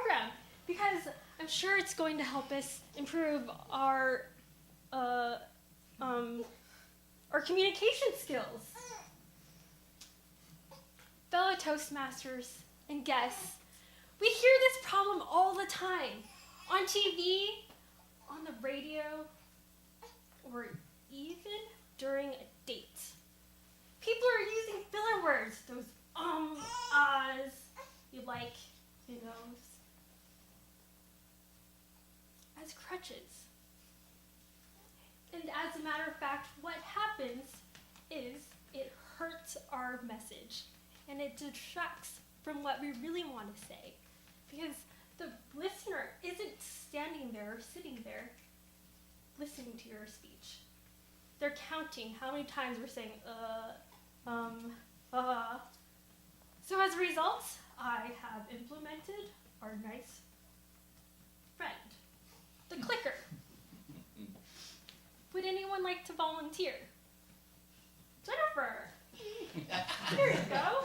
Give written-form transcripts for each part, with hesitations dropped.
program because I'm sure it's going to help us improve our communication skills. Fellow Toastmasters and guests, we hear this problem all the time on TV, on the radio, or even during a date. People are using filler words, those ahs, you like, you knows, as crutches. And as a matter of fact, what happens is it hurts our message and it detracts from what we really want to say because the listener isn't standing there or sitting there listening to your speech. They're counting how many times we're saying, So as a result, I have implemented our nice friend, the clicker. Would anyone like to volunteer? Jennifer, here you go.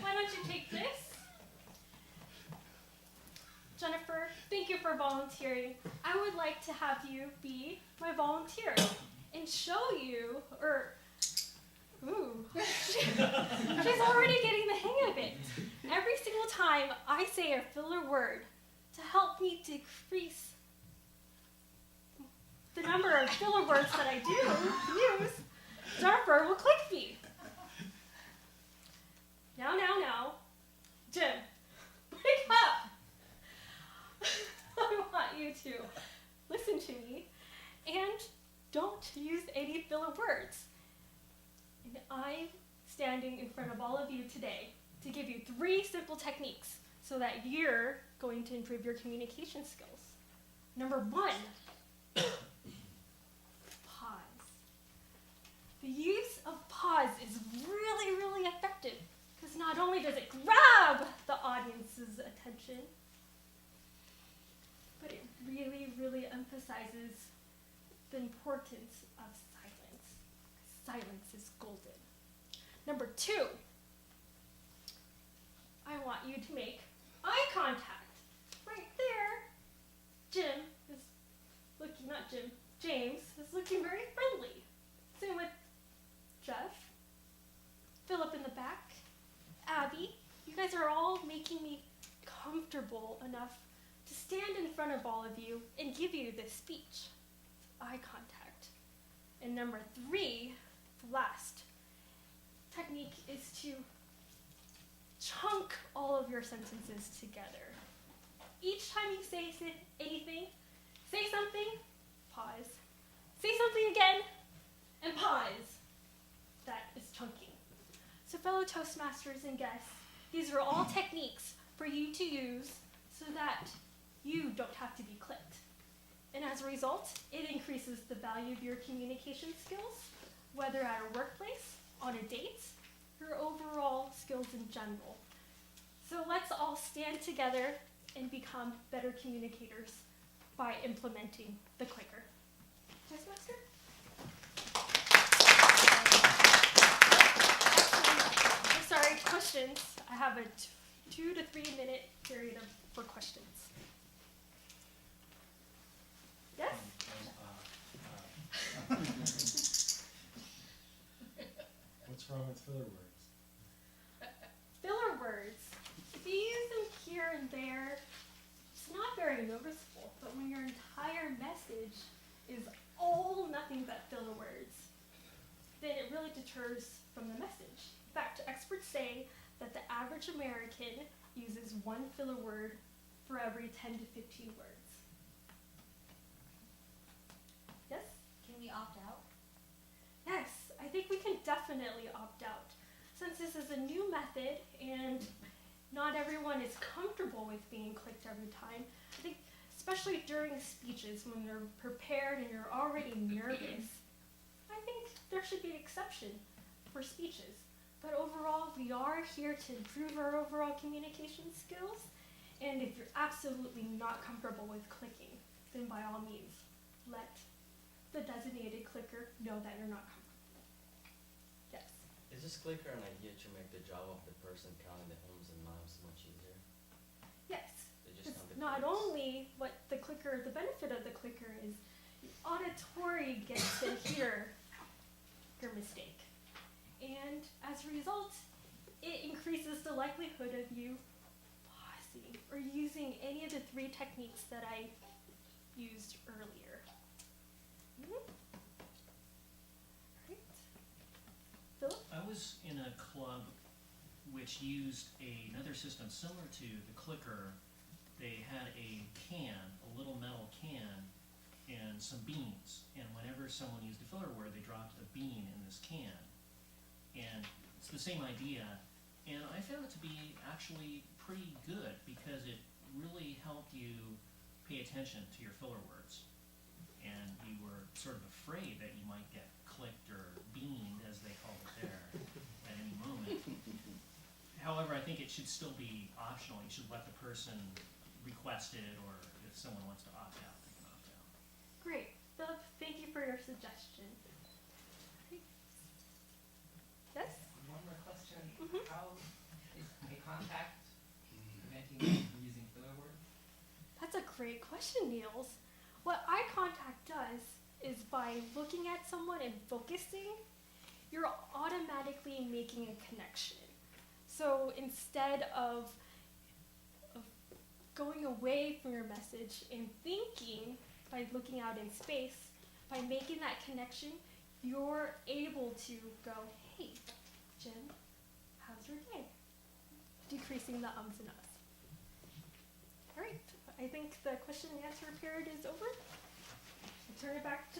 Why don't you take this? Jennifer, thank you for volunteering. I would like to have you be my volunteer and show you, she's already getting the hang of it. Every single time I say a filler word to help me decrease the number of filler words that I do use, Jennifer will click me. Now. Jim, wake up. I want you to listen to me and don't use any filler words. And I'm standing in front of all of you today to give you 3 simple techniques so that you're going to improve your communication skills. Number 1, pause. The use of pause is really, really effective because not only does it grab the audience's attention, but it really, really emphasizes the importance of silence. Silence is golden. Number 2, I want you to make eye contact. Right there, James is looking very friendly. Same with Jeff, Philip in the back, Abby. You guys are all making me comfortable enough to stand in front of all of you and give you this speech. Eye contact. And number 3, the last technique is to chunk all of your sentences together. Each time you say anything, say something, pause. Say something again, and pause. That is chunking. So fellow Toastmasters and guests, these are all techniques for you to use so that you don't have to be clipped. And as a result, it increases the value of your communication skills, whether at a workplace, on a date, your overall skills in general. So let's all stand together and become better communicators by implementing the clicker. Toastmaster? I'm sorry, questions. I have a 2 to 3 minute period for questions. Yes? What's wrong with filler words? Filler words, if you use them here and there, it's not very noticeable, but when your entire message is all nothing but filler words, then it really deters from the message. In fact, experts say that the average American uses 1 filler word for every 10 to 15 words. Yes? Can we opt out? Yes, I think we can definitely opt out. Since this is a new method and not everyone is comfortable with being clicked every time, I think especially during speeches when you're prepared and you're already nervous, I think there should be an exception for speeches. But overall, we are here to improve our overall communication skills, and if you're absolutely not comfortable with clicking, then by all means, let the designated clicker know that you're not comfortable. Yes? Is this clicker an idea to make the job of the person counting the ums and noms much easier? Yes. They just count the or the benefit of the clicker is auditory gets to hear your mistake. And as a result, it increases the likelihood of you pausing or using any of the 3 techniques that I used earlier. Right. Philip? I was in a club which used another system similar to the clicker. They had a can, a little metal can, and some beans. And whenever someone used a filler word, they dropped a bean in this can. And it's the same idea. And I found it to be actually pretty good because it really helped you pay attention to your filler words. And you were sort of afraid that you might get clicked or beaned, as they call it there, at any moment. However, I think it should still be optional. You should let the person request it, or if someone wants to opt out, they can opt out. Great. Philip, thank you for your suggestion. Yes? One more question. Mhm. How is a contact preventing you from using filler words? That's a great question, Niels. What eye contact does is by looking at someone and focusing, you're automatically making a connection. So instead of going away from your message and thinking by looking out in space, by making that connection, you're able to go, hey, Jim, how's your day? Decreasing the ums and uhs. All right, I think the question and answer period is over. I'll turn it back